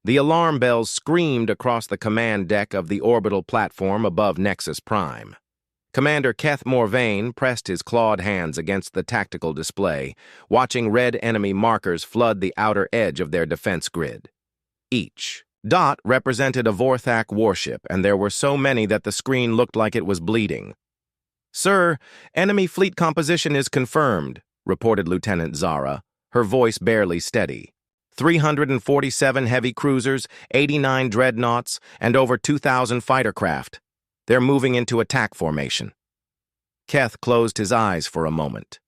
The alarm bells screamed across the command deck of the orbital platform above Nexus Prime. Commander Keth Morvain pressed his clawed hands against the tactical display, watching red enemy markers flood the outer edge of their defense grid. Each dot represented a Vorthak warship, and there were so many that the screen looked like it was bleeding. "Sir, enemy fleet composition is confirmed," reported Lieutenant Zara, her voice barely steady. 347 heavy cruisers, 89 dreadnoughts, and over 2,000 fighter craft. They're moving into attack formation. Keth closed his eyes for a moment.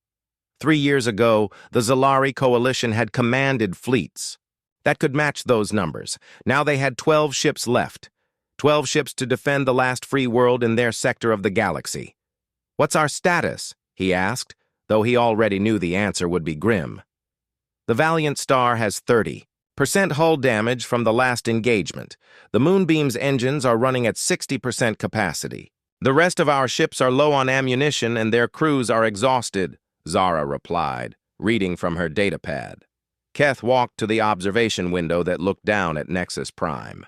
3 years ago, the Zalari coalition had commanded fleets that could match those numbers. Now they had 12 ships left. 12 ships to defend the last free world in their sector of the galaxy. "What's our status?" he asked, though he already knew the answer would be grim. "The Valiant Star has 30% hull damage from the last engagement. The Moonbeam's engines are running at 60% capacity. The rest of our ships are low on ammunition and their crews are exhausted," Zara replied, reading from her datapad. Keth walked to the observation window that looked down at Nexus Prime.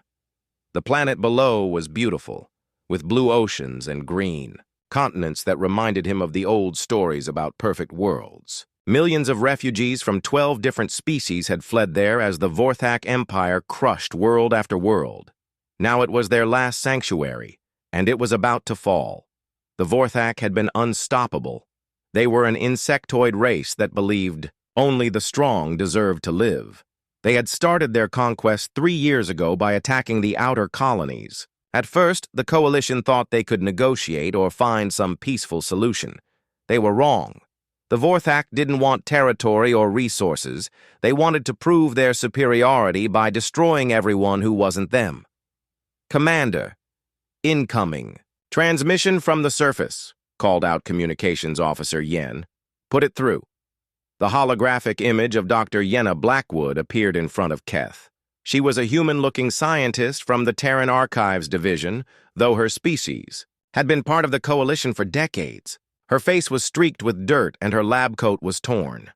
The planet below was beautiful, with blue oceans and green continents that reminded him of the old stories about perfect worlds. Millions of refugees from 12 different species had fled there as the Vorthak Empire crushed world after world. Now it was their last sanctuary, and it was about to fall. The Vorthak had been unstoppable. They were an insectoid race that believed only the strong deserved to live. They had started their conquest 3 years ago by attacking the outer colonies. At first, the coalition thought they could negotiate or find some peaceful solution. They were wrong. The Vorthak didn't want territory or resources. They wanted to prove their superiority by destroying everyone who wasn't them. "Commander, incoming. Transmission from the surface," called out Communications Officer Yen. "Put it through." The holographic image of Dr. Yenna Blackwood appeared in front of Keth. She was a human-looking scientist from the Terran Archives Division, though her species had been part of the coalition for decades. Her face was streaked with dirt and her lab coat was torn.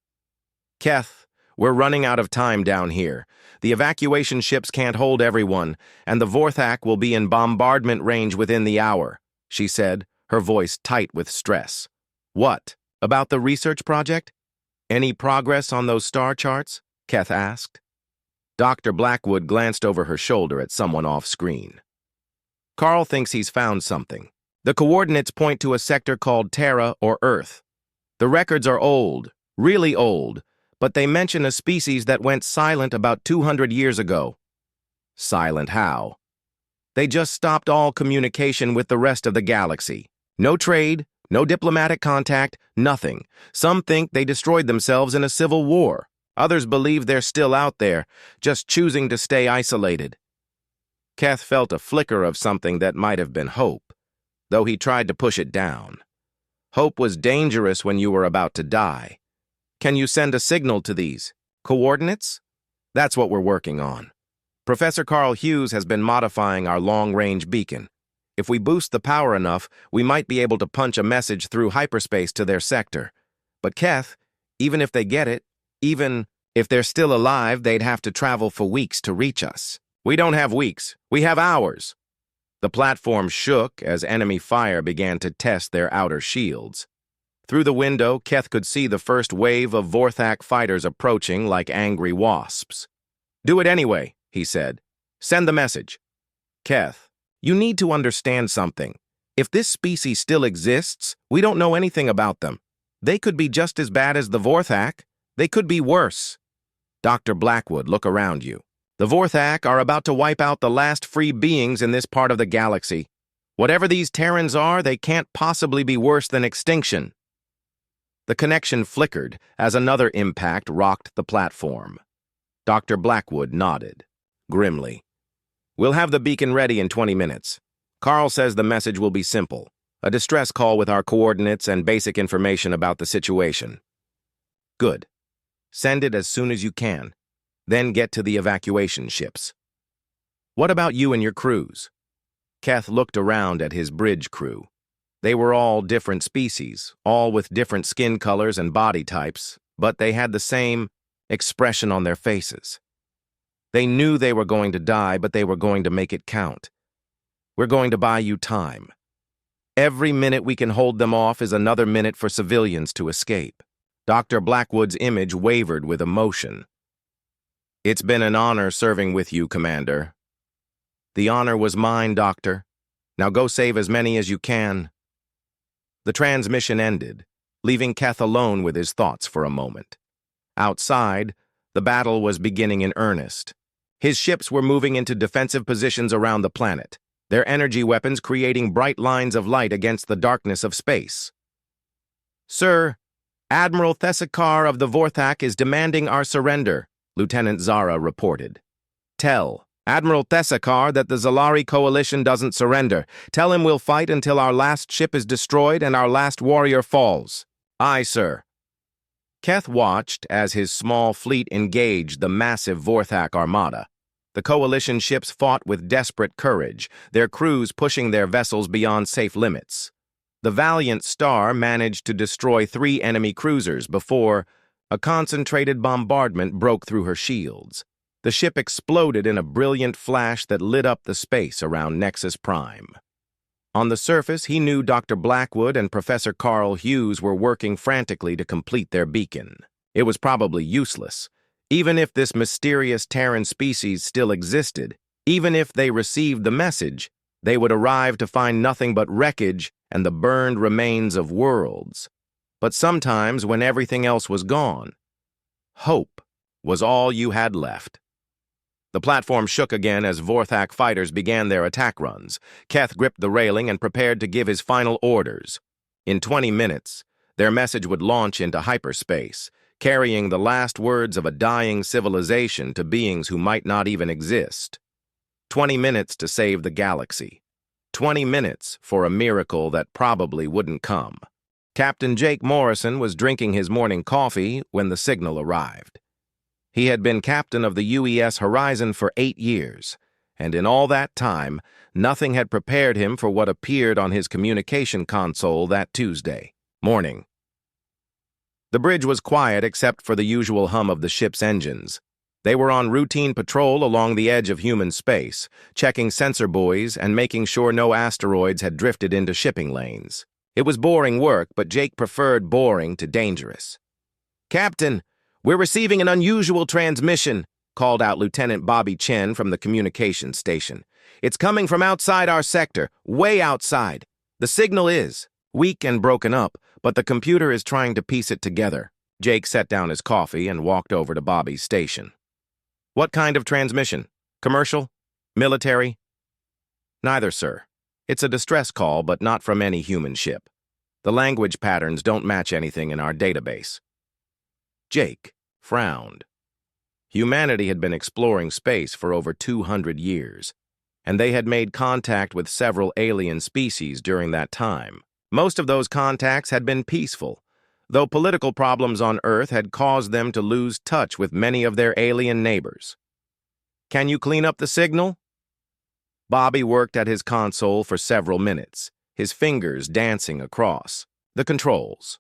"Keth, we're running out of time down here. The evacuation ships can't hold everyone, and the Vorthak will be in bombardment range within the hour," she said, her voice tight with stress. "What? About the research project? Any progress on those star charts?" Keth asked. Dr. Blackwood glanced over her shoulder at someone off-screen. "Carl thinks he's found something. The coordinates point to a sector called Terra or Earth. The records are old, really old, but they mention a species that went silent about 200 years ago." "Silent how?" "They just stopped all communication with the rest of the galaxy. No trade, no diplomatic contact, nothing. Some think they destroyed themselves in a civil war. Others believe they're still out there, just choosing to stay isolated." Keth felt a flicker of something that might have been hope, though he tried to push it down. Hope was dangerous when you were about to die. "Can you send a signal to these coordinates?" "That's what we're working on. Professor Carl Hughes has been modifying our long-range beacon. If we boost the power enough, we might be able to punch a message through hyperspace to their sector. But Keth, even if they get it, even if they're still alive, they'd have to travel for weeks to reach us. We don't have weeks. We have hours." The platform shook as enemy fire began to test their outer shields. Through the window, Keth could see the first wave of Vorthak fighters approaching like angry wasps. "Do it anyway," he said. "Send the message." "Keth, you need to understand something. If this species still exists, we don't know anything about them. They could be just as bad as the Vorthak. They could be worse." "Dr. Blackwood, look around you. The Vorthak are about to wipe out the last free beings in this part of the galaxy. Whatever these Terrans are, they can't possibly be worse than extinction." The connection flickered as another impact rocked the platform. Dr. Blackwood nodded grimly. "We'll have the beacon ready in 20 minutes. Carl says the message will be simple. A distress call with our coordinates and basic information about the situation." "Good. Send it as soon as you can. Then get to the evacuation ships." "What about you and your crews?" Keth looked around at his bridge crew. They were all different species, all with different skin colors and body types, but they had the same expression on their faces. They knew they were going to die, but they were going to make it count. We're going to buy you time. Every minute we can hold them off is another minute for civilians to escape. Dr. Blackwood's image wavered with emotion. It's been an honor serving with you, Commander. The honor was mine, Doctor. Now go save as many as you can. The transmission ended, leaving Keth alone with his thoughts for a moment. Outside, the battle was beginning in earnest. His ships were moving into defensive positions around the planet, their energy weapons creating bright lines of light against the darkness of space. Sir, Admiral Thessalkar of the Vorthak is demanding our surrender, Lieutenant Zara reported. Tell Admiral Thessalkar that the Zalari coalition doesn't surrender. Tell him we'll fight until our last ship is destroyed and our last warrior falls. Aye, sir. Keth watched as his small fleet engaged the massive Vorthak armada. The coalition ships fought with desperate courage, their crews pushing their vessels beyond safe limits. The valiant Star managed to destroy 3 enemy cruisers before a concentrated bombardment broke through her shields. The ship exploded in a brilliant flash that lit up the space around Nexus Prime. On the surface, he knew Dr. Blackwood and Professor Carl Hughes were working frantically to complete their beacon. It was probably useless. Even if this mysterious Terran species still existed, even if they received the message, they would arrive to find nothing but wreckage and the burned remains of worlds. But sometimes, when everything else was gone, hope was all you had left. The platform shook again as Vorthak fighters began their attack runs. Keth gripped the railing and prepared to give his final orders. In 20 minutes, their message would launch into hyperspace, carrying the last words of a dying civilization to beings who might not even exist. 20 minutes to save the galaxy. 20 minutes for a miracle that probably wouldn't come. Captain Jake Morrison was drinking his morning coffee when the signal arrived. He had been captain of the UES Horizon for 8 years, and in all that time, nothing had prepared him for what appeared on his communication console that Tuesday morning. The bridge was quiet except for the usual hum of the ship's engines. They were on routine patrol along the edge of human space, checking sensor buoys and making sure no asteroids had drifted into shipping lanes. It was boring work, but Jake preferred boring to dangerous. "Captain, we're receiving an unusual transmission," called out Lieutenant Bobby Chen from the communications station. "It's coming from outside our sector, way outside. The signal is weak and broken up, but the computer is trying to piece it together." Jake set down his coffee and walked over to Bobby's station. "What kind of transmission? Commercial? Military?" "Neither, sir. It's a distress call, but not from any human ship. The language patterns don't match anything in our database." Jake frowned. Humanity had been exploring space for over 200 years, and they had made contact with several alien species during that time. Most of those contacts had been peaceful, though political problems on Earth had caused them to lose touch with many of their alien neighbors. "Can you clean up the signal?" Bobby worked at his console for several minutes, his fingers dancing across the controls.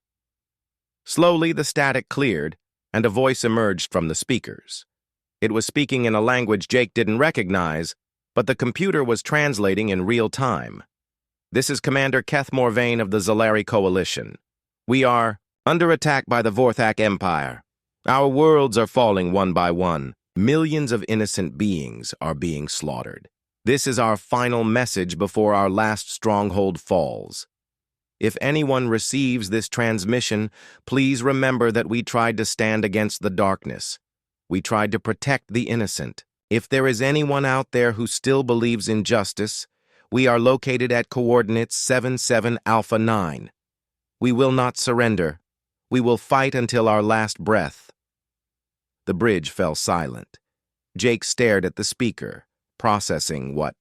Slowly, the static cleared, and a voice emerged from the speakers. It was speaking in a language Jake didn't recognize, but the computer was translating in real time. "This is Commander Keth Morvain of the Zalari Coalition. We are under attack by the Vorthak Empire. Our worlds are falling one by one. Millions of innocent beings are being slaughtered. This is our final message before our last stronghold falls. If anyone receives this transmission, please remember that we tried to stand against the darkness. We tried to protect the innocent. If there is anyone out there who still believes in justice, we are located at coordinates 77 Alpha 9. We will not surrender. We will fight until our last breath." The bridge fell silent. Jake stared at the speaker, processing what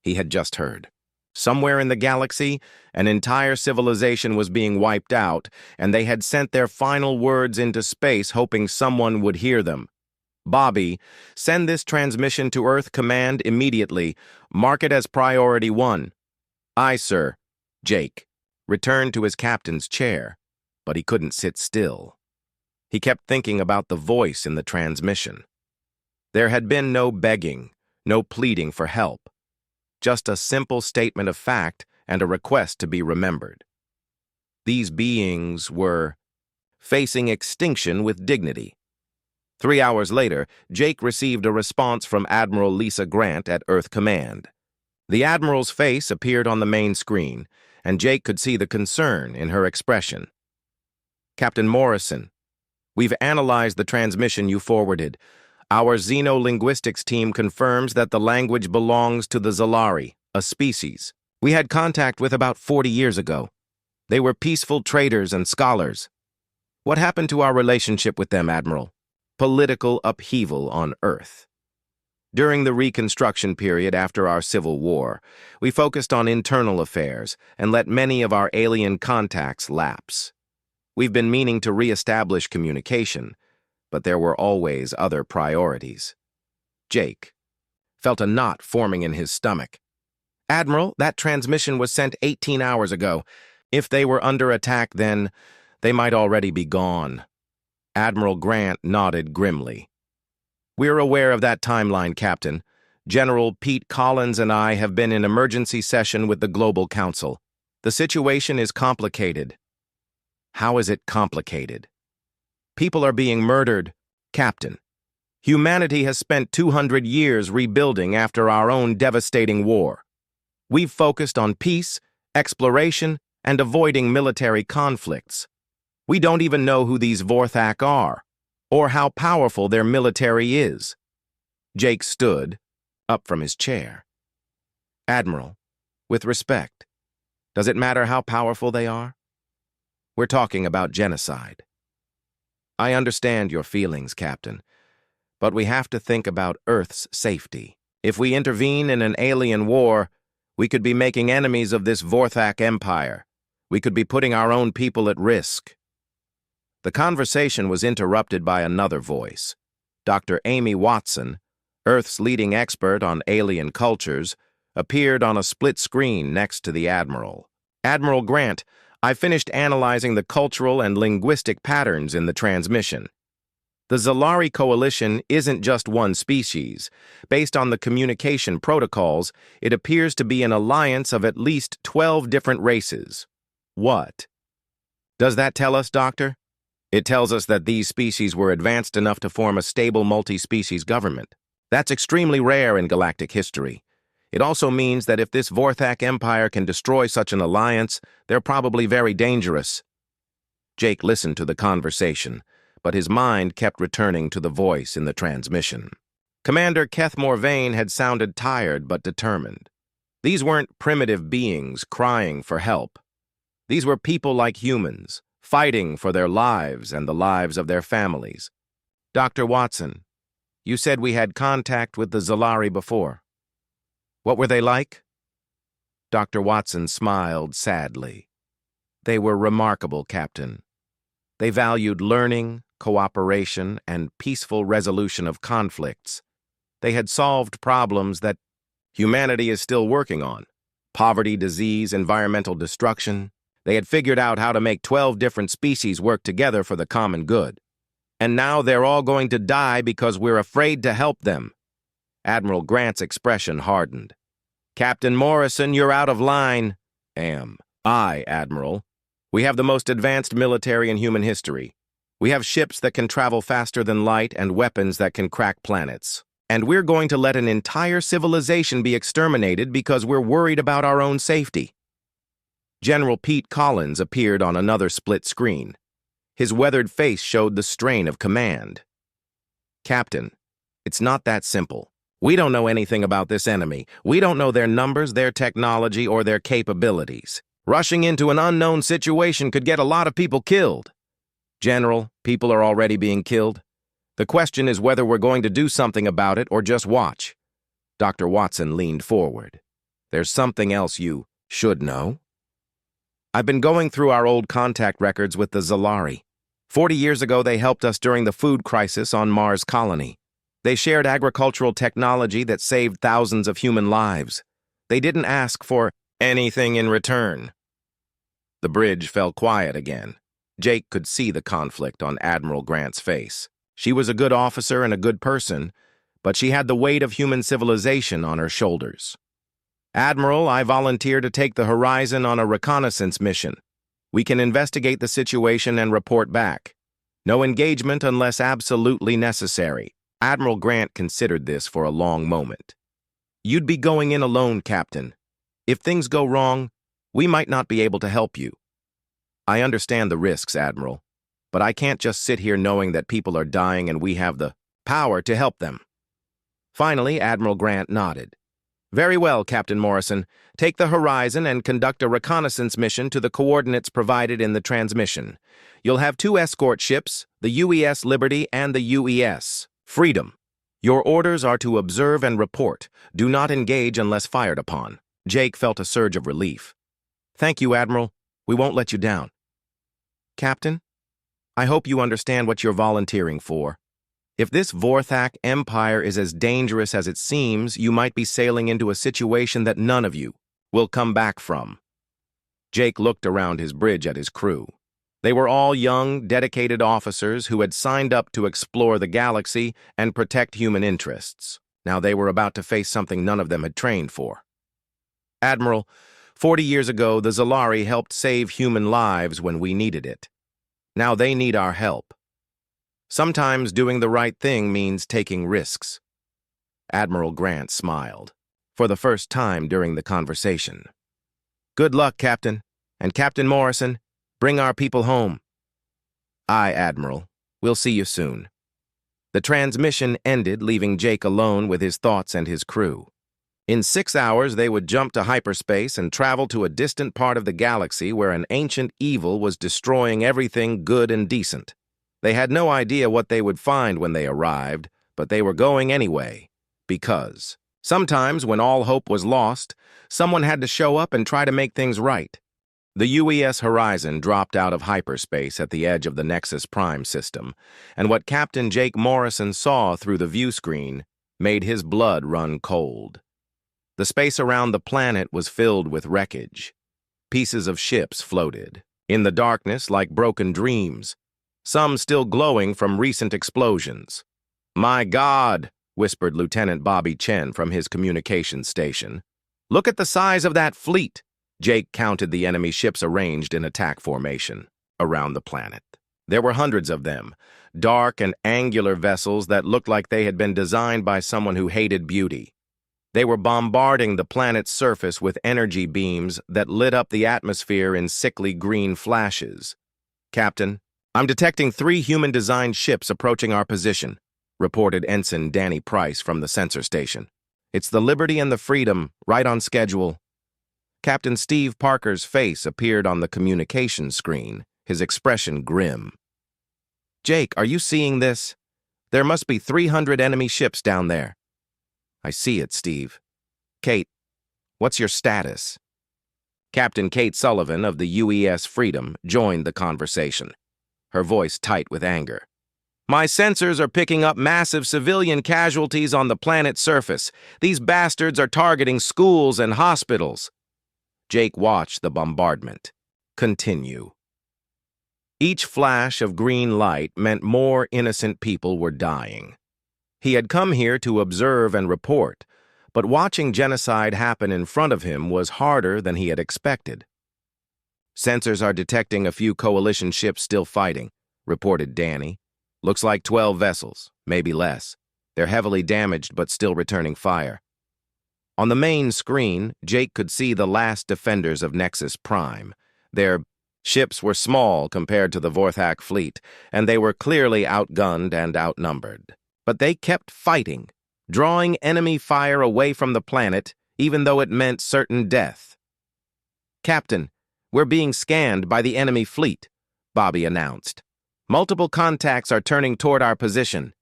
he had just heard. Somewhere in the galaxy, an entire civilization was being wiped out, and they had sent their final words into space hoping someone would hear them. "Bobby, send this transmission to Earth Command immediately. Mark it as Priority 1. "Aye, sir." Jake returned to his captain's chair, but he couldn't sit still. He kept thinking about the voice in the transmission. There had been no begging, no pleading for help, just a simple statement of fact and a request to be remembered. These beings were facing extinction with dignity. 3 hours later, Jake received a response from Admiral Lisa Grant at Earth Command. The Admiral's face appeared on the main screen, and Jake could see the concern in her expression. Captain Morrison, we've analyzed the transmission you forwarded. Our xenolinguistics team confirms that the language belongs to the Zalari, a species we had contact with about 40 years ago. They were peaceful traders and scholars. What happened to our relationship with them, Admiral? Political upheaval on Earth. During the Reconstruction period after our Civil War, we focused on internal affairs and let many of our alien contacts lapse. We've been meaning to re-establish communication, but there were always other priorities. Jake felt a knot forming in his stomach. Admiral, that transmission was sent 18 hours ago. If they were under attack then, they might already be gone. Admiral Grant nodded grimly. We're aware of that timeline, Captain. General Pete Collins and I have been in emergency session with the Global Council. The situation is complicated. How is it complicated? People are being murdered, Captain. Humanity has spent 200 years rebuilding after our own devastating war. We've focused on peace, exploration, and avoiding military conflicts. We don't even know who these Vorthak are, or how powerful their military is. Jake stood up from his chair. Admiral, with respect, does it matter how powerful they are? We're talking about genocide. I understand your feelings, Captain, but we have to think about Earth's safety. If we intervene in an alien war, we could be making enemies of this Vorthak empire. We could be putting our own people at risk. The conversation was interrupted by another voice. Dr. Amy Watson, Earth's leading expert on alien cultures, appeared on a split screen next to the Admiral. Admiral Grant, I finished analyzing the cultural and linguistic patterns in the transmission. The Zalari Coalition isn't just one species. Based on the communication protocols, it appears to be an alliance of at least 12 different races. What does that tell us, Doctor? It tells us that these species were advanced enough to form a stable multi-species government. That's extremely rare in galactic history. It also means that if this Vorthak Empire can destroy such an alliance, they're probably very dangerous. Jake listened to the conversation, but his mind kept returning to the voice in the transmission. Commander Keth Morvain had sounded tired but determined. These weren't primitive beings crying for help. These were people like humans, fighting for their lives and the lives of their families. Dr. Watson, you said we had contact with the Zalari before. What were they like? Dr. Watson smiled sadly. They were remarkable, Captain. They valued learning, cooperation, and peaceful resolution of conflicts. They had solved problems that humanity is still working on. Poverty, disease, environmental destruction. They had figured out how to make 12 different species work together for the common good. And now they're all going to die because we're afraid to help them. Admiral Grant's expression hardened. Captain Morrison, you're out of line. I, Admiral. We have the most advanced military in human history. We have ships that can travel faster than light and weapons that can crack planets. And we're going to let an entire civilization be exterminated because we're worried about our own safety. General Pete Collins appeared on another split screen. His weathered face showed the strain of command. Captain, it's not that simple. We don't know anything about this enemy. We don't know their numbers, their technology, or their capabilities. Rushing into an unknown situation could get a lot of people killed. General, people are already being killed. The question is whether we're going to do something about it or just watch. Dr. Watson leaned forward. There's something else you should know. I've been going through our old contact records with the Zalari. 40 years ago, they helped us during the food crisis on Mars Colony. They shared agricultural technology that saved thousands of human lives. They didn't ask for anything in return. The bridge fell quiet again. Jake could see the conflict on Admiral Grant's face. She was a good officer and a good person, but she had the weight of human civilization on her shoulders. "Admiral, I volunteer to take the Horizon on a reconnaissance mission. We can investigate the situation and report back. No engagement unless absolutely necessary." Admiral Grant considered this for a long moment. "You'd be going in alone, Captain. If things go wrong, we might not be able to help you." "I understand the risks, Admiral, but I can't just sit here knowing that people are dying and we have the power to help them." Finally, Admiral Grant nodded. "Very well, Captain Morrison. Take the Horizon and conduct a reconnaissance mission to the coordinates provided in the transmission. You'll have 2 escort ships, the UES Liberty and the UES Freedom. Your orders are to observe and report. Do not engage unless fired upon." Jake felt a surge of relief. "Thank you, Admiral. We won't let you down." "Captain, I hope you understand what you're volunteering for. If this Vorthak Empire is as dangerous as it seems, you might be sailing into a situation that none of you will come back from." Jake looked around his bridge at his crew. They were all young, dedicated officers who had signed up to explore the galaxy and protect human interests. Now they were about to face something none of them had trained for. "Admiral, 40 years ago, the Zalari helped save human lives when we needed it. Now they need our help. Sometimes doing the right thing means taking risks." Admiral Grant smiled, for the first time during the conversation. "Good luck, Captain. And Captain Morrison, bring our people home." "Aye, Admiral. We'll see you soon." The transmission ended, leaving Jake alone with his thoughts and his crew. In 6 hours, they would jump to hyperspace and travel to a distant part of the galaxy where an ancient evil was destroying everything good and decent. They had no idea what they would find when they arrived, but they were going anyway, because sometimes when all hope was lost, someone had to show up and try to make things right. The UES Horizon dropped out of hyperspace at the edge of the Nexus Prime system, and what Captain Jake Morrison saw through the view screen made his blood run cold. The space around the planet was filled with wreckage. Pieces of ships floated, in the darkness like broken dreams, some still glowing from recent explosions. "My God," whispered Lieutenant Bobby Chen from his communications station. "Look at the size of that fleet." Jake counted the enemy ships arranged in attack formation around the planet. There were hundreds of them, dark and angular vessels that looked like they had been designed by someone who hated beauty. They were bombarding the planet's surface with energy beams that lit up the atmosphere in sickly green flashes. "Captain, I'm detecting 3 human-designed ships approaching our position," reported Ensign Danny Price from the sensor station. "It's the Liberty and the Freedom, right on schedule." Captain Steve Parker's face appeared on the communication screen, his expression grim. "Jake, are you seeing this? There must be 300 enemy ships down there." "I see it, Steve." "Kate, what's your status?" Captain Kate Sullivan of the UES Freedom joined the conversation, her voice tight with anger. "My sensors are picking up massive civilian casualties on the planet's surface. These bastards are targeting schools and hospitals." Jake watched the bombardment continue. Each flash of green light meant more innocent people were dying. He had come here to observe and report, but watching genocide happen in front of him was harder than he had expected. "Sensors are detecting a few coalition ships still fighting," reported Danny. "Looks like 12 vessels, maybe less. They're heavily damaged but still returning fire." On the main screen, Jake could see the last defenders of Nexus Prime. Their ships were small compared to the Vorthak fleet, and they were clearly outgunned and outnumbered. But they kept fighting, drawing enemy fire away from the planet, even though it meant certain death. "Captain, we're being scanned by the enemy fleet," Bobby announced. "Multiple contacts are turning toward our position."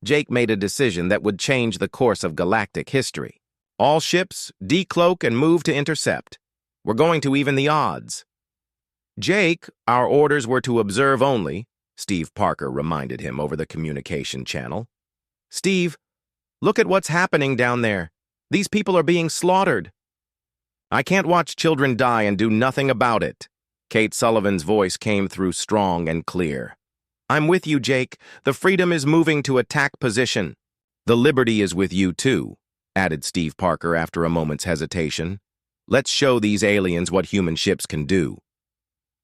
Jake made a decision that would change the course of galactic history. "All ships, decloak and move to intercept. We're going to even the odds." "Jake, our orders were to observe only," Steve Parker reminded him over the communication channel. "Steve, look at what's happening down there. These people are being slaughtered." "I can't watch children die and do nothing about it." Kate Sullivan's voice came through strong and clear. "I'm with you, Jake. The Freedom is moving to attack position." The Liberty is with you, too, added Steve Parker after a moment's hesitation. Let's show these aliens what human ships can do.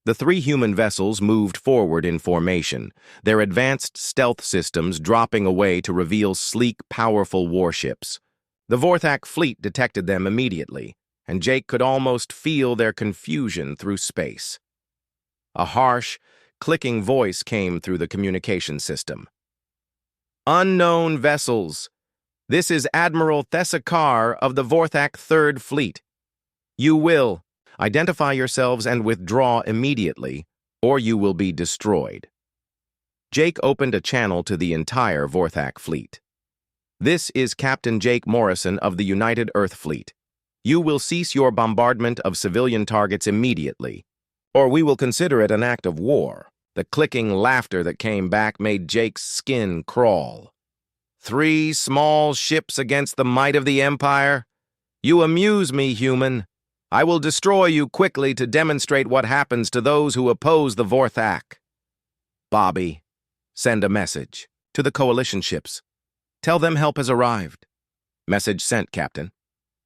The three human vessels moved forward in formation, their advanced stealth systems dropping away to reveal sleek, powerful warships. The Vorthak fleet detected them immediately, and Jake could almost feel their confusion through space. A harsh, clicking voice came through the communication system. Unknown vessels. This is Admiral Thesakar of the Vorthak Third Fleet. You will identify yourselves and withdraw immediately, or you will be destroyed. Jake opened a channel to the entire Vorthak fleet. This is Captain Jake Morrison of the United Earth Fleet. You will cease your bombardment of civilian targets immediately, or we will consider it an act of war. The clicking laughter that came back made Jake's skin crawl. 3 small ships against the might of the Empire? You amuse me, human. I will destroy you quickly to demonstrate what happens to those who oppose the Vorthak. Bobby, send a message to the coalition ships. Tell them help has arrived. Message sent, Captain.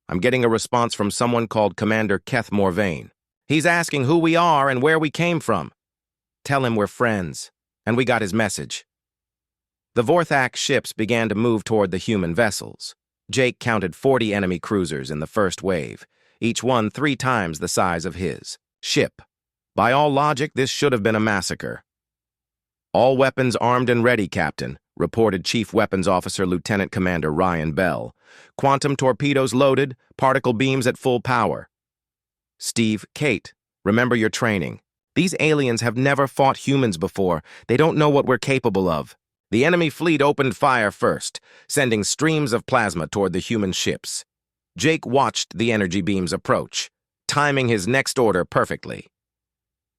I'm getting a response from someone called Commander Keth Morvain. He's asking who we are and where we came from. Tell him we're friends, and we got his message. The Vorthak ships began to move toward the human vessels. Jake counted 40 enemy cruisers in the first wave, each one 3 times the size of his ship. By all logic, this should have been a massacre. All weapons armed and ready, Captain, reported Chief Weapons Officer Lieutenant Commander Ryan Bell. Quantum torpedoes loaded, particle beams at full power. Steve, Kate, remember your training. These aliens have never fought humans before. They don't know what we're capable of. The enemy fleet opened fire first, sending streams of plasma toward the human ships. Jake watched the energy beams approach, timing his next order perfectly.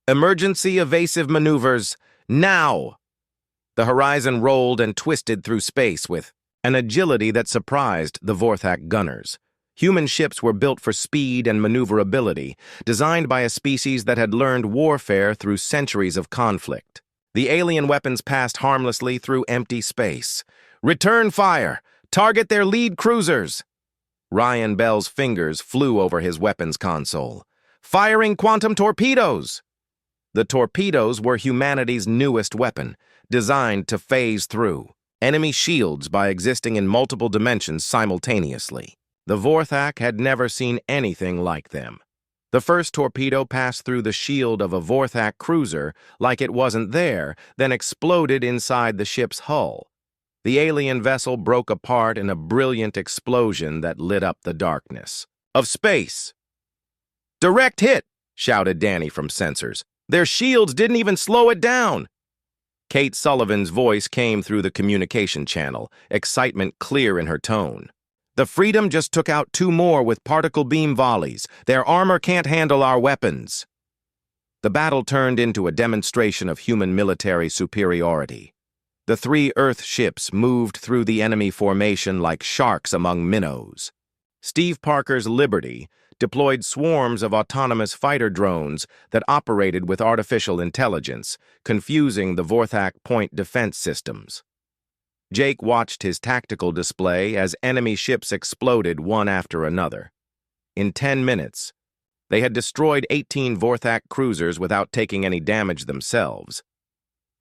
Emergency evasive maneuvers, now! The horizon rolled and twisted through space with an agility that surprised the Vorthak gunners. Human ships were built for speed and maneuverability, designed by a species that had learned warfare through centuries of conflict. The alien weapons passed harmlessly through empty space. Return fire! Target their lead cruisers! Ryan Bell's fingers flew over his weapons console. Firing quantum torpedoes! The torpedoes were humanity's newest weapon, designed to phase through enemy shields by existing in multiple dimensions simultaneously. The Vorthak had never seen anything like them. The first torpedo passed through the shield of a Vorthak cruiser like it wasn't there, then exploded inside the ship's hull. The alien vessel broke apart in a brilliant explosion that lit up the darkness of space. Direct hit, shouted Danny from sensors. Their shields didn't even slow it down. Kate Sullivan's voice came through the communication channel, excitement clear in her tone. The Freedom just took out 2 more with particle beam volleys. Their armor can't handle our weapons. The battle turned into a demonstration of human military superiority. The 3 Earth ships moved through the enemy formation like sharks among minnows. Steve Parker's Liberty deployed swarms of autonomous fighter drones that operated with artificial intelligence, confusing the Vorthak point defense systems. Jake watched his tactical display as enemy ships exploded one after another. In 10 minutes, they had destroyed 18 Vorthak cruisers without taking any damage themselves.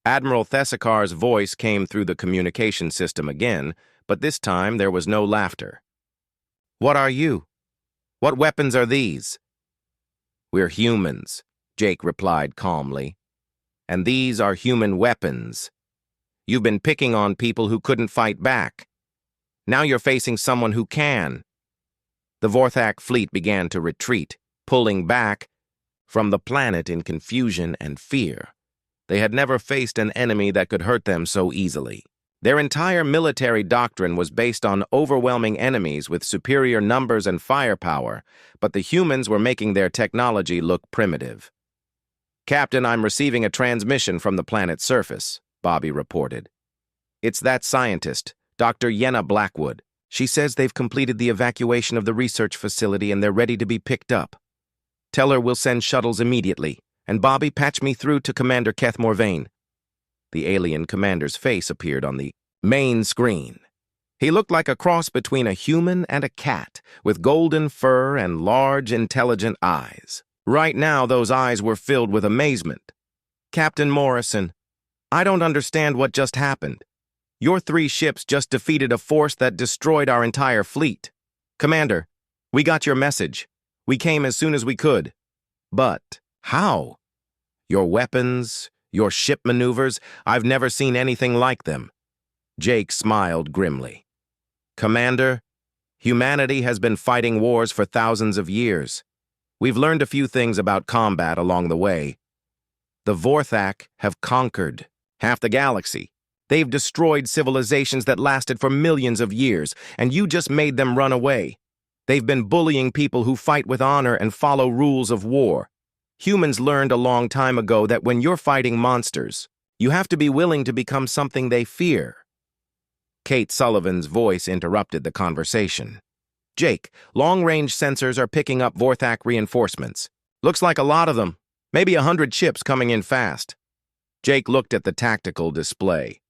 Admiral Thesakar's voice came through the communication system again, but this time there was no laughter. What are you? What weapons are these? We're humans, Jake replied calmly. And these are human weapons. You've been picking on people who couldn't fight back. Now you're facing someone who can. The Vorthak fleet began to retreat, pulling back from the planet in confusion and fear. They had never faced an enemy that could hurt them so easily. Their entire military doctrine was based on overwhelming enemies with superior numbers and firepower, but the humans were making their technology look primitive. Captain, I'm receiving a transmission from the planet's surface, Bobby reported. It's that scientist, Dr. Yenna Blackwood. She says they've completed the evacuation of the research facility and they're ready to be picked up. Tell her we'll send shuttles immediately. And Bobby, patch me through to Commander Keth Morvain. The alien commander's face appeared on the main screen. He looked like a cross between a human and a cat, with golden fur and large, intelligent eyes. Right now, those eyes were filled with amazement. "Captain Morrison, I don't understand what just happened. Your 3 ships just defeated a force that destroyed our entire fleet. Commander, we got your message. We came as soon as we could. But how? Your weapons, your ship maneuvers, I've never seen anything like them." Jake smiled grimly. "Commander, humanity has been fighting wars for thousands of years. We've learned a few things about combat along the way. The Vorthak have conquered half the galaxy. They've destroyed civilizations that lasted for millions of years, and you just made them run away. They've been bullying people who fight with honor and follow rules of war. Humans learned a long time ago that when you're fighting monsters, you have to be willing to become something they fear." Kate Sullivan's voice interrupted the conversation. "Jake, long-range sensors are picking up Vorthak reinforcements. Looks like a lot of them, maybe 100 ships coming in fast." Jake looked at the tactical display.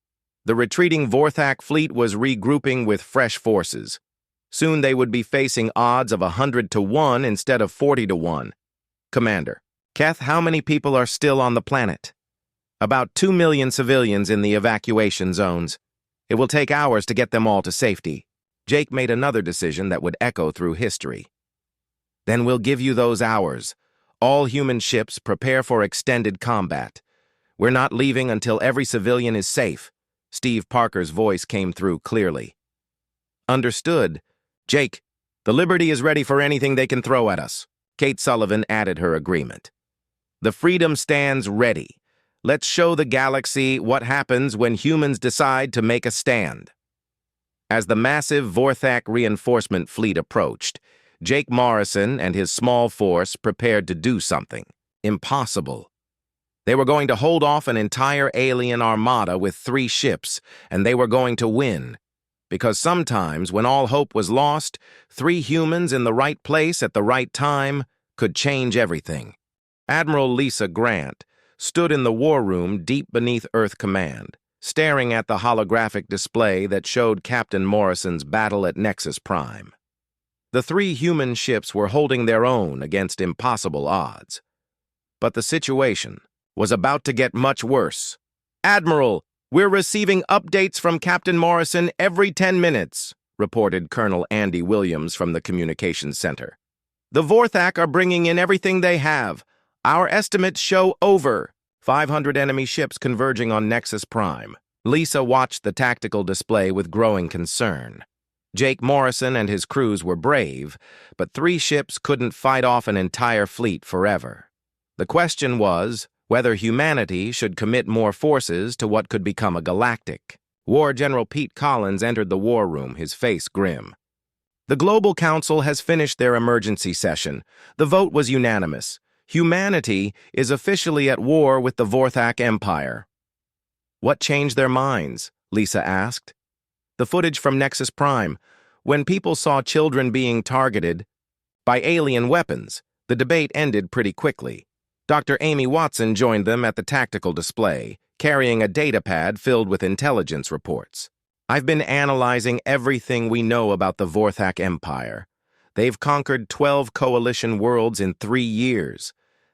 The retreating Vorthak fleet was regrouping with fresh forces. Soon they would be facing odds of 100 to 1 instead of 40 to 1. "Commander, Keth, how many people are still on the planet?" "About 2 million civilians in the evacuation zones. It will take hours to get them all to safety." Jake made another decision that would echo through history. "Then we'll give you those hours. All human ships prepare for extended combat. We're not leaving until every civilian is safe." Steve Parker's voice came through clearly. "Understood. Jake, the Liberty is ready for anything they can throw at us." Kate Sullivan added her agreement. "The Freedom stands ready. Let's show the galaxy what happens when humans decide to make a stand." As the massive Vorthak reinforcement fleet approached, Jake Morrison and his small force prepared to do something impossible. They were going to hold off an entire alien armada with 3 ships, and they were going to win. Because sometimes, when all hope was lost, 3 humans in the right place at the right time could change everything. Admiral Lisa Grant stood in the war room deep beneath Earth Command, staring at the holographic display that showed Captain Morrison's battle at Nexus Prime. The 3 human ships were holding their own against impossible odds. But the situation was about to get much worse. "Admiral, we're receiving updates from Captain Morrison every 10 minutes, reported Colonel Andy Williams from the Communications Center. "The Vorthak are bringing in everything they have. Our estimates show over 500 enemy ships converging on Nexus Prime." Lisa watched the tactical display with growing concern. Jake Morrison and his crews were brave, but 3 ships couldn't fight off an entire fleet forever. The question was whether humanity should commit more forces to what could become a galactic. War General Pete Collins entered the war room, his face grim. "The Global Council has finished their emergency session. The vote was unanimous. Humanity is officially at war with the Vorthak Empire." "What changed their minds?" Lisa asked. "The footage from Nexus Prime. When people saw children being targeted by alien weapons, the debate ended pretty quickly. Dr. Amy Watson joined them at the tactical display, carrying a datapad filled with intelligence reports. "I've been analyzing everything we know about the Vorthak Empire. They've conquered 12 coalition worlds in 3 years.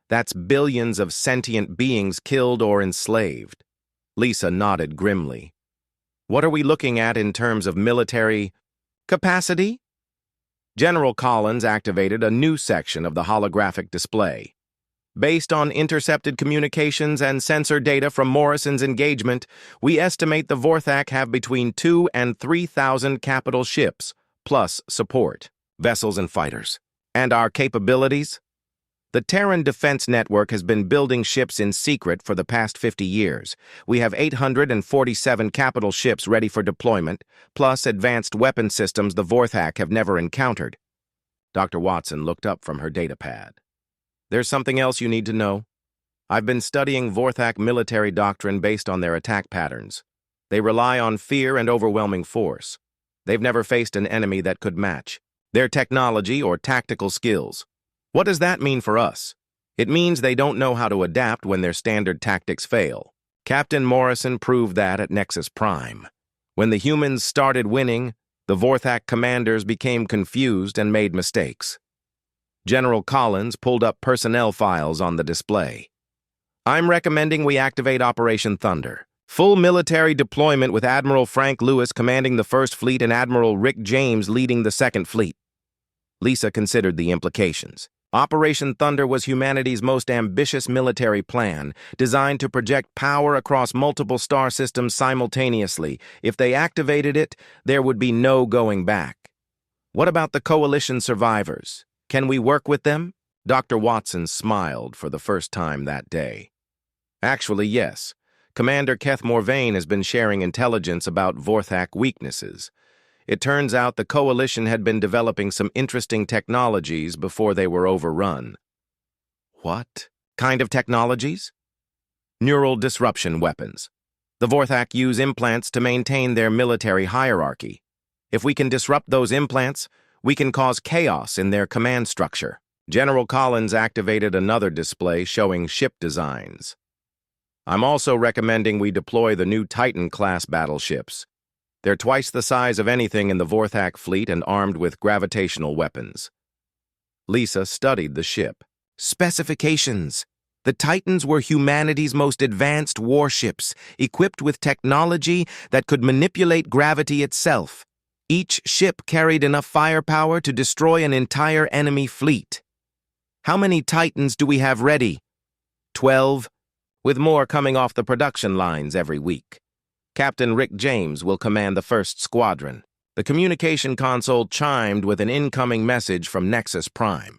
That's billions of sentient beings killed or enslaved." Lisa nodded grimly. "What are we looking at in terms of military capacity?" General Collins activated a new section of the holographic display. "Based on intercepted communications and sensor data from Morrison's engagement, we estimate the Vorthak have between 2,000 and 3,000 capital ships, plus support, vessels and fighters. And our capabilities? The Terran Defense Network has been building ships in secret for the past 50 years. We have 847 capital ships ready for deployment, plus advanced weapon systems the Vorthak have never encountered." Dr. Watson looked up from her datapad. "There's something else you need to know. I've been studying Vorthak military doctrine based on their attack patterns. They rely on fear and overwhelming force. They've never faced an enemy that could match their technology or tactical skills. What does that mean for us? It means they don't know how to adapt when their standard tactics fail. Captain Morrison proved that at Nexus Prime. When the humans started winning, The Vorthak commanders became confused and made mistakes. General Collins pulled up personnel files on the display. I'm recommending we activate Operation Thunder. Full military deployment with Admiral Frank Lewis commanding the First Fleet and Admiral Rick James leading the Second Fleet. Lisa considered the implications. Operation Thunder was humanity's most ambitious military plan, designed to project power across multiple star systems simultaneously. If they activated it, there would be no going back. What about the Coalition survivors? Can we work with them? Dr. Watson smiled for the first time that day. Actually, yes. Commander Keth Morvain has been sharing intelligence about Vorthak weaknesses. It turns out the Coalition had been developing some interesting technologies before they were overrun. What kind of technologies? Neural disruption weapons. The Vorthak use implants to maintain their military hierarchy. If we can disrupt those implants, we can cause chaos in their command structure. General Collins activated another display showing ship designs. I'm also recommending we deploy the new Titan-class battleships. They're twice the size of anything in the Vorthak fleet and armed with gravitational weapons. Lisa studied the ship. Specifications. The Titans were humanity's most advanced warships, equipped with technology that could manipulate gravity itself. Each ship carried enough firepower to destroy an entire enemy fleet. How many Titans do we have ready? 12, with more coming off the production lines every week. Captain Rick James will command the first squadron. The communication console chimed with an incoming message from Nexus Prime.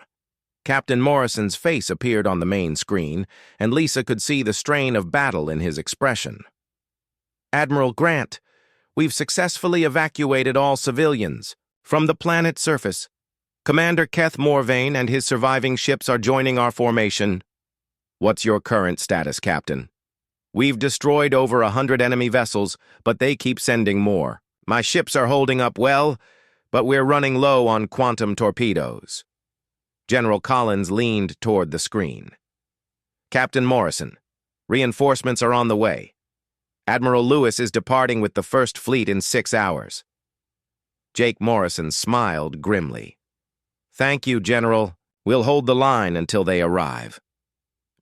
Captain Morrison's face appeared on the main screen, and Lisa could see the strain of battle in his expression. Admiral Grant, we've successfully evacuated all civilians from the planet's surface. Commander Keth Morvain and his surviving ships are joining our formation. What's your current status, Captain? We've destroyed over 100 enemy vessels, but they keep sending more. My ships are holding up well, but we're running low on quantum torpedoes. General Collins leaned toward the screen. Captain Morrison, reinforcements are on the way. Admiral Lewis is departing with the First Fleet in 6 hours. Jake Morrison smiled grimly. Thank you, General. We'll hold the line until they arrive.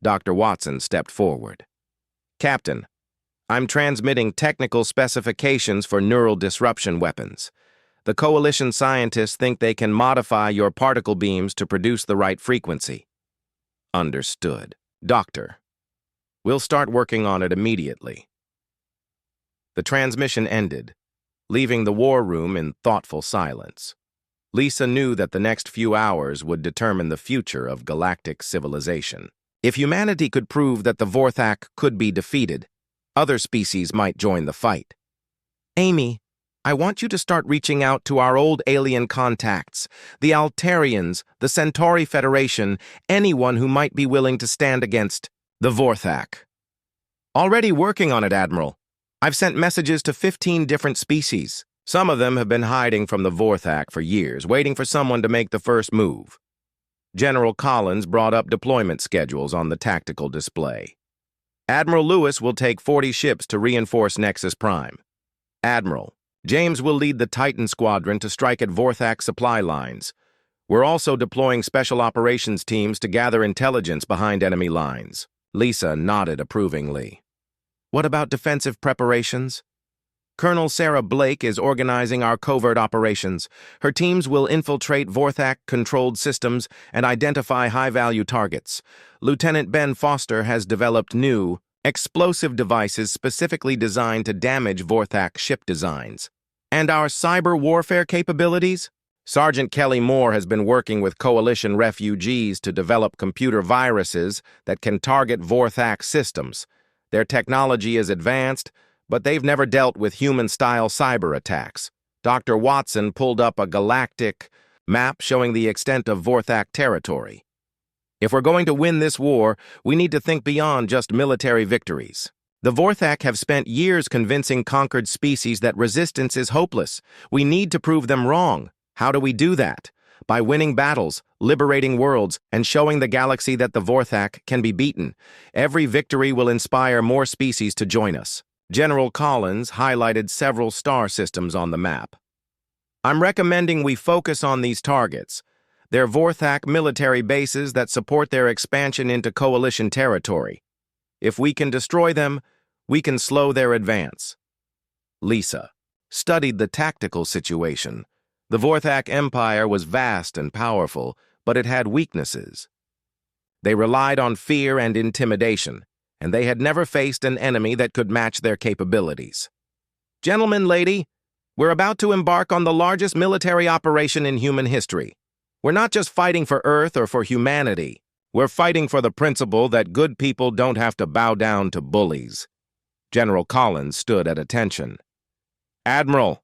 Dr. Watson stepped forward. Captain, I'm transmitting technical specifications for neural disruption weapons. The Coalition scientists think they can modify your particle beams to produce the right frequency. Understood. Doctor, we'll start working on it immediately. The transmission ended, leaving the war room in thoughtful silence. Lisa knew that the next few hours would determine the future of galactic civilization. If humanity could prove that the Vorthak could be defeated, other species might join the fight. Amy, I want you to start reaching out to our old alien contacts, the Altarians, the Centauri Federation, anyone who might be willing to stand against the Vorthak. Already working on it, Admiral. I've sent messages to 15 different species. Some of them have been hiding from the Vorthak for years, waiting for someone to make the first move. General Collins brought up deployment schedules on the tactical display. Admiral Lewis will take 40 ships to reinforce Nexus Prime. Admiral, James will lead the Titan Squadron to strike at Vorthak supply lines. We're also deploying special operations teams to gather intelligence behind enemy lines. Lisa nodded approvingly. What about defensive preparations? Colonel Sarah Blake is organizing our covert operations. Her teams will infiltrate Vorthak-controlled systems and identify high-value targets. Lieutenant Ben Foster has developed new, explosive devices specifically designed to damage Vorthak ship designs. And our cyber warfare capabilities? Sergeant Kelly Moore has been working with Coalition refugees to develop computer viruses that can target Vorthak systems. Their technology is advanced, but they've never dealt with human-style cyber attacks. Dr. Watson pulled up a galactic map showing the extent of Vorthak territory. If we're going to win this war, we need to think beyond just military victories. The Vorthak have spent years convincing conquered species that resistance is hopeless. We need to prove them wrong. How do we do that? By winning battles, liberating worlds, and showing the galaxy that the Vorthak can be beaten. Every victory will inspire more species to join us. General Collins highlighted several star systems on the map. I'm recommending we focus on these targets. They're Vorthak military bases that support their expansion into coalition territory. If we can destroy them, we can slow their advance. Lisa studied the tactical situation. The Vorthak Empire was vast and powerful, but it had weaknesses. They relied on fear and intimidation, and they had never faced an enemy that could match their capabilities. Gentlemen, lady, we're about to embark on the largest military operation in human history. We're not just fighting for Earth or for humanity. We're fighting for the principle that good people don't have to bow down to bullies. General Collins stood at attention. Admiral,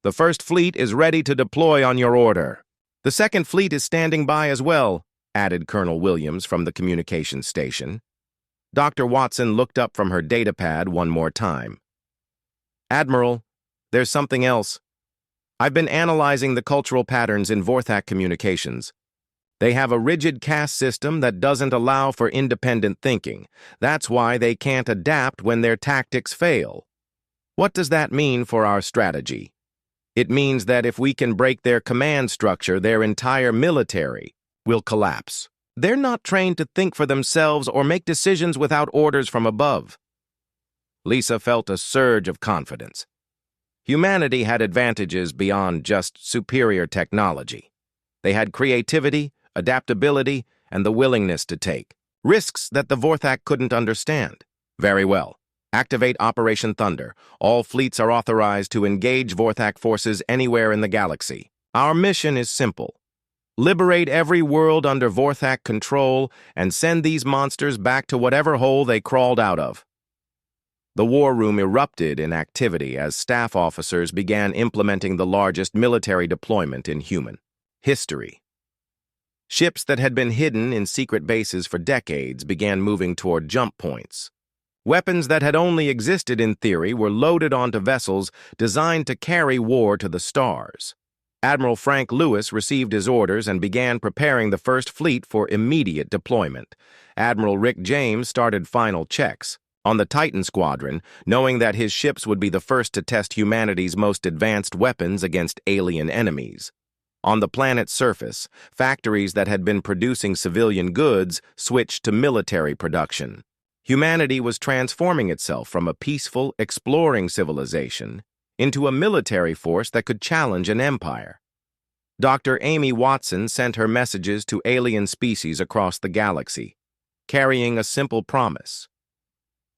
the First Fleet is ready to deploy on your order. The Second Fleet is standing by as well, added Colonel Williams from the communications station. Dr. Watson looked up from her datapad one more time. Admiral, there's something else. I've been analyzing the cultural patterns in Vorthak communications. They have a rigid caste system that doesn't allow for independent thinking. That's why they can't adapt when their tactics fail. What does that mean for our strategy? It means that if we can break their command structure, their entire military will collapse. They're not trained to think for themselves or make decisions without orders from above. Lisa felt a surge of confidence. Humanity had advantages beyond just superior technology. They had creativity, adaptability, and the willingness to take risks that the Vorthak couldn't understand. Very well. Activate Operation Thunder. All fleets are authorized to engage Vorthak forces anywhere in the galaxy. Our mission is simple. Liberate every world under Vorthak control and send these monsters back to whatever hole they crawled out of. The war room erupted in activity as staff officers began implementing the largest military deployment in human history. Ships that had been hidden in secret bases for decades began moving toward jump points. Weapons that had only existed in theory were loaded onto vessels designed to carry war to the stars. Admiral Frank Lewis received his orders and began preparing the First Fleet for immediate deployment. Admiral Rick James started final checks on the Titan Squadron, knowing that his ships would be the first to test humanity's most advanced weapons against alien enemies. On the planet's surface, factories that had been producing civilian goods switched to military production. Humanity was transforming itself from a peaceful, exploring civilization into a military force that could challenge an empire. Dr. Amy Watson sent her messages to alien species across the galaxy, carrying a simple promise.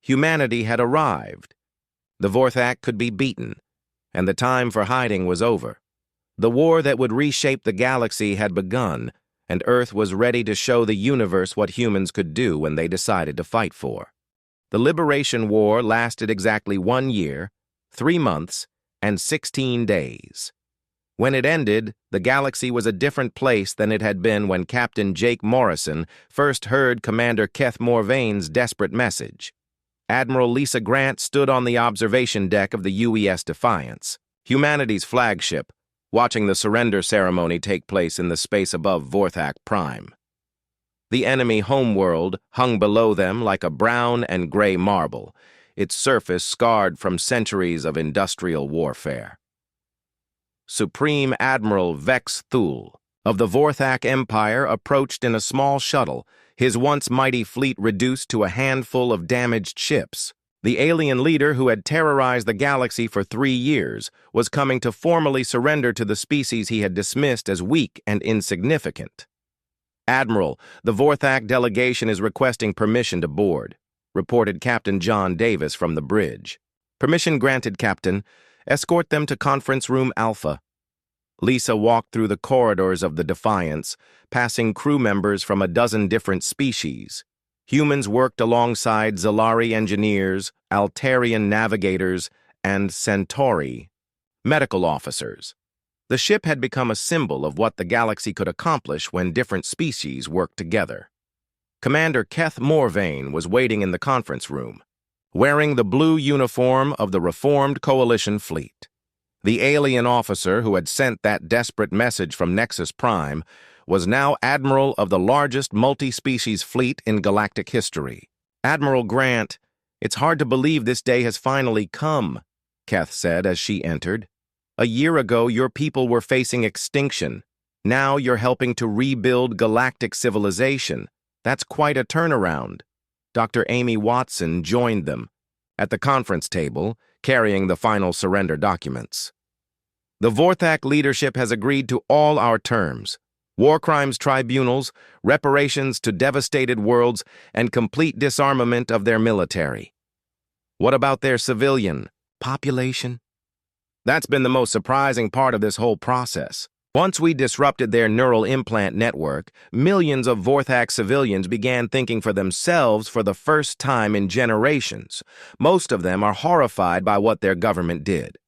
Humanity had arrived. The Vorthak could be beaten, and the time for hiding was over. The war that would reshape the galaxy had begun, and Earth was ready to show the universe what humans could do when they decided to fight for. The Liberation War lasted exactly 1 year, 3 months, and 16 days. When it ended, the galaxy was a different place than it had been when Captain Jake Morrison first heard Commander Keth Morvain's desperate message. Admiral Lisa Grant stood on the observation deck of the UES Defiance, humanity's flagship, watching the surrender ceremony take place in the space above Vorthak Prime. The enemy homeworld hung below them like a brown and gray marble, its surface scarred from centuries of industrial warfare. Supreme Admiral Vex Thule of the Vorthak Empire approached in a small shuttle, his once mighty fleet reduced to a handful of damaged ships. The alien leader who had terrorized the galaxy for 3 years was coming to formally surrender to the species he had dismissed as weak and insignificant. Admiral, the Vorthak delegation is requesting permission to board, reported Captain John Davis from the bridge. Permission granted, Captain. Escort them to Conference Room Alpha. Lisa walked through the corridors of the Defiance, passing crew members from a dozen different species. Humans worked alongside Zalari engineers, Altarian navigators, and Centauri medical officers. The ship had become a symbol of what the galaxy could accomplish when different species worked together. Commander Keth Morvain was waiting in the conference room, wearing the blue uniform of the reformed Coalition fleet. The alien officer who had sent that desperate message from Nexus Prime was now Admiral of the largest multi-species fleet in galactic history. Admiral Grant, it's hard to believe this day has finally come, Keth said as she entered. A year ago, your people were facing extinction. Now you're helping to rebuild galactic civilization. That's quite a turnaround. Dr. Amy Watson joined them at the conference table, carrying the final surrender documents. The Vorthak leadership has agreed to all our terms: war crimes tribunals, reparations to devastated worlds, and complete disarmament of their military. What about their civilian population? That's been the most surprising part of this whole process. Once we disrupted their neural implant network, millions of Vorthak civilians began thinking for themselves for the first time in generations. Most of them are horrified by what their government did.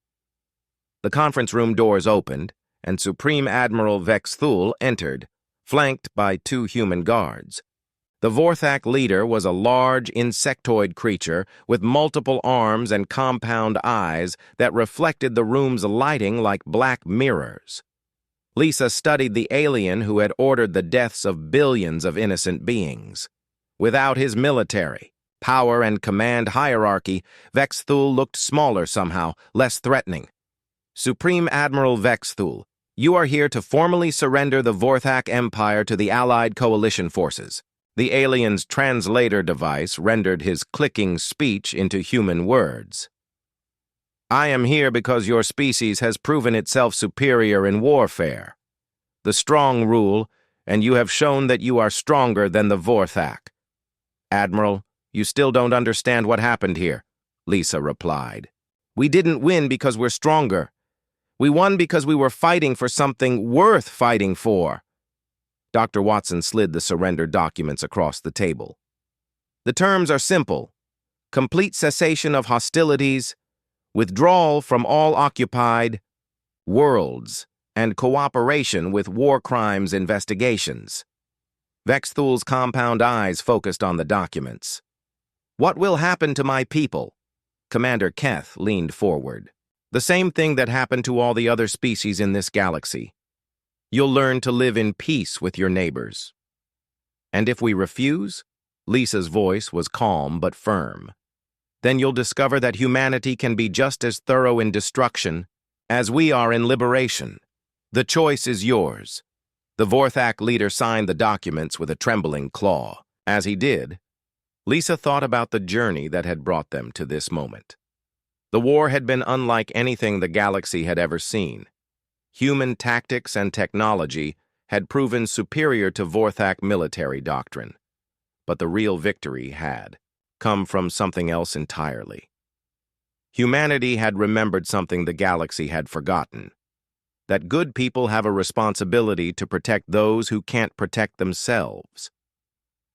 The conference room doors opened, and Supreme Admiral Vex Thul entered, flanked by 2 human guards. The Vorthak leader was a large insectoid creature with multiple arms and compound eyes that reflected the room's lighting like black mirrors. Lisa studied the alien who had ordered the deaths of billions of innocent beings. Without his military, power, and command hierarchy, Vex Thul looked smaller somehow, less threatening. Supreme Admiral Vex Thul, you are here to formally surrender the Vorthak Empire to the Allied Coalition forces. The alien's translator device rendered his clicking speech into human words. I am here because your species has proven itself superior in warfare. The strong rule, and you have shown that you are stronger than the Vorthak. Admiral, you still don't understand what happened here, Lisa replied. We didn't win because we're stronger. We won because we were fighting for something worth fighting for. Dr. Watson slid the surrender documents across the table. The terms are simple: complete cessation of hostilities, withdrawal from all occupied worlds, and cooperation with war crimes investigations. Vex Thul's compound eyes focused on the documents. What will happen to my people? Commander Keth leaned forward. The same thing that happened to all the other species in this galaxy. You'll learn to live in peace with your neighbors. And if we refuse? Lisa's voice was calm but firm. Then you'll discover that humanity can be just as thorough in destruction as we are in liberation. The choice is yours. The Vorthak leader signed the documents with a trembling claw. As he did, Lisa thought about the journey that had brought them to this moment. The war had been unlike anything the galaxy had ever seen. Human tactics and technology had proven superior to Vorthak military doctrine. But the real victory had come from something else entirely. Humanity had remembered something the galaxy had forgotten: that good people have a responsibility to protect those who can't protect themselves.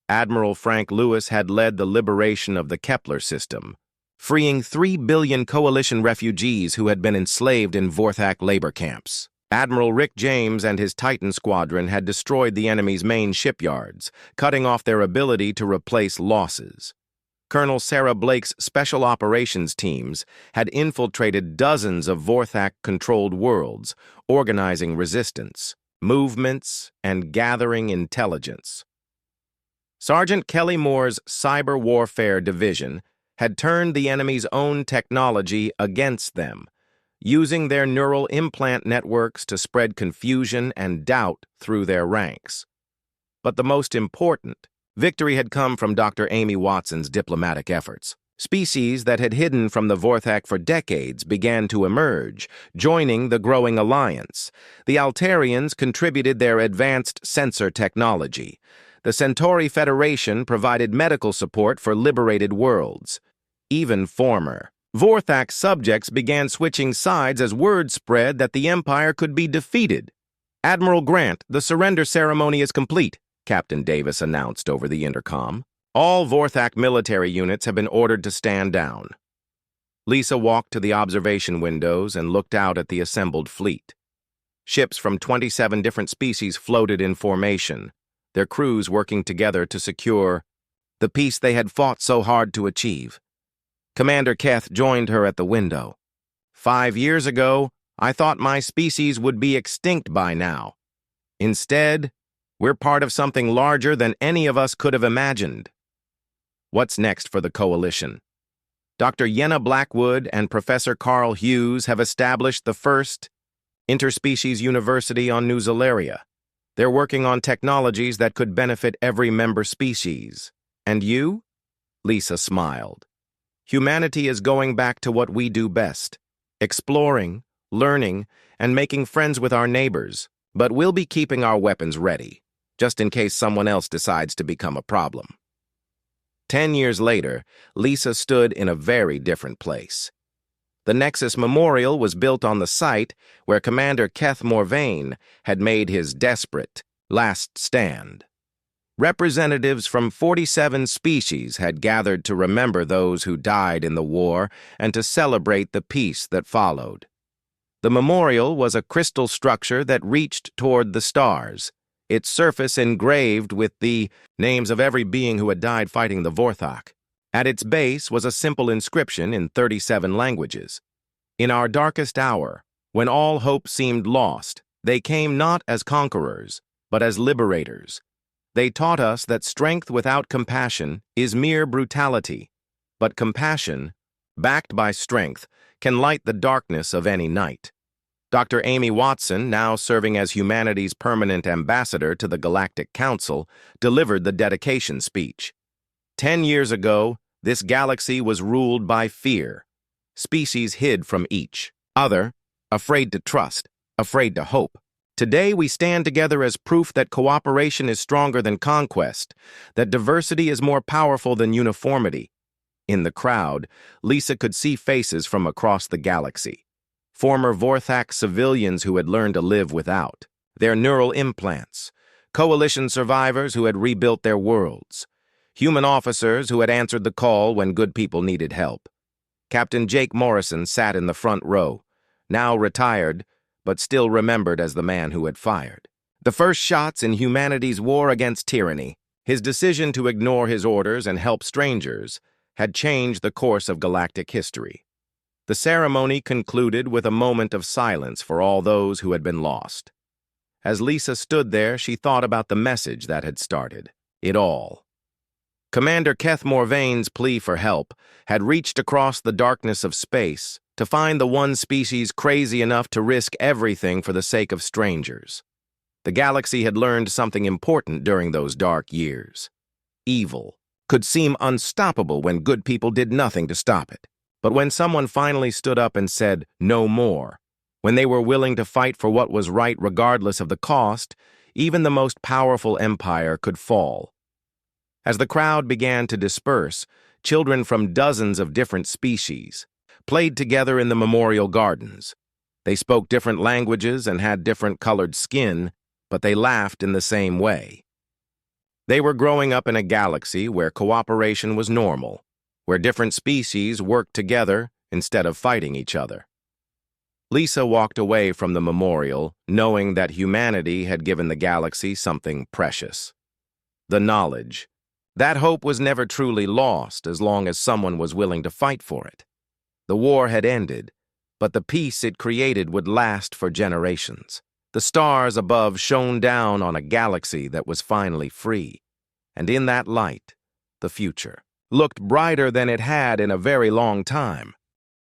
Admiral Frank Lewis had led the liberation of the Kepler system, freeing 3 billion coalition refugees who had been enslaved in Vorthak labor camps. Admiral Rick James and his Titan squadron had destroyed the enemy's main shipyards, cutting off their ability to replace losses. Colonel Sarah Blake's special operations teams had infiltrated dozens of Vorthak-controlled worlds, organizing resistance, movements, and gathering intelligence. Sergeant Kelly Moore's Cyber Warfare Division had turned the enemy's own technology against them, using their neural implant networks to spread confusion and doubt through their ranks. But the most important victory had come from Dr. Amy Watson's diplomatic efforts. Species that had hidden from the Vorthak for decades began to emerge, joining the growing alliance. The Altarians contributed their advanced sensor technology. The Centauri Federation provided medical support for liberated worlds. Even former Vorthak subjects began switching sides as word spread that the Empire could be defeated. Admiral Grant, the surrender ceremony is complete, Captain Davis announced over the intercom. All Vorthak military units have been ordered to stand down. Lisa walked to the observation windows and looked out at the assembled fleet. Ships from 27 different species floated in formation, their crews working together to secure the peace they had fought so hard to achieve. Commander Keth joined her at the window. 5 years ago, I thought my species would be extinct by now. Instead, we're part of something larger than any of us could have imagined. What's next for the Coalition? Dr. Yenna Blackwood and Professor Carl Hughes have established the first interspecies university on New Zelaria. They're working on technologies that could benefit every member species. And you? Lisa smiled. Humanity is going back to what we do best, exploring, learning, and making friends with our neighbors, but we'll be keeping our weapons ready, just in case someone else decides to become a problem. 10 years later, Lisa stood in a very different place. The Nexus Memorial was built on the site where Commander Keth Morvain had made his desperate last stand. Representatives from 47 species had gathered to remember those who died in the war and to celebrate the peace that followed. The memorial was a crystal structure that reached toward the stars, its surface engraved with the names of every being who had died fighting the Vorthok. At its base was a simple inscription in 37 languages. In our darkest hour, when all hope seemed lost, they came not as conquerors, but as liberators. They taught us that strength without compassion is mere brutality, but compassion, backed by strength, can light the darkness of any night. Dr. Amy Watson, now serving as humanity's permanent ambassador to the Galactic Council, delivered the dedication speech. 10 years ago, this galaxy was ruled by fear. Species hid from each other, afraid to trust, afraid to hope. Today we stand together as proof that cooperation is stronger than conquest, that diversity is more powerful than uniformity. In the crowd, Lisa could see faces from across the galaxy. Former Vorthak civilians who had learned to live without their neural implants, coalition survivors who had rebuilt their worlds, human officers who had answered the call when good people needed help. Captain Jake Morrison sat in the front row, now retired, but still remembered as the man who had fired the first shots in humanity's war against tyranny. His decision to ignore his orders and help strangers had changed the course of galactic history. The ceremony concluded with a moment of silence for all those who had been lost. As Lisa stood there, she thought about the message that had started it all. Commander Keth Morvain's plea for help had reached across the darkness of space to find the one species crazy enough to risk everything for the sake of strangers. The galaxy had learned something important during those dark years. Evil could seem unstoppable when good people did nothing to stop it. But when someone finally stood up and said, "No more," when they were willing to fight for what was right regardless of the cost, even the most powerful empire could fall. As the crowd began to disperse, children from dozens of different species played together in the memorial gardens. They spoke different languages and had different colored skin, but they laughed in the same way. They were growing up in a galaxy where cooperation was normal, where different species worked together instead of fighting each other. Lisa walked away from the memorial, knowing that humanity had given the galaxy something precious: the knowledge. That hope was never truly lost as long as someone was willing to fight for it. The war had ended, but the peace it created would last for generations. The stars above shone down on a galaxy that was finally free, and in that light, the future looked brighter than it had in a very long time.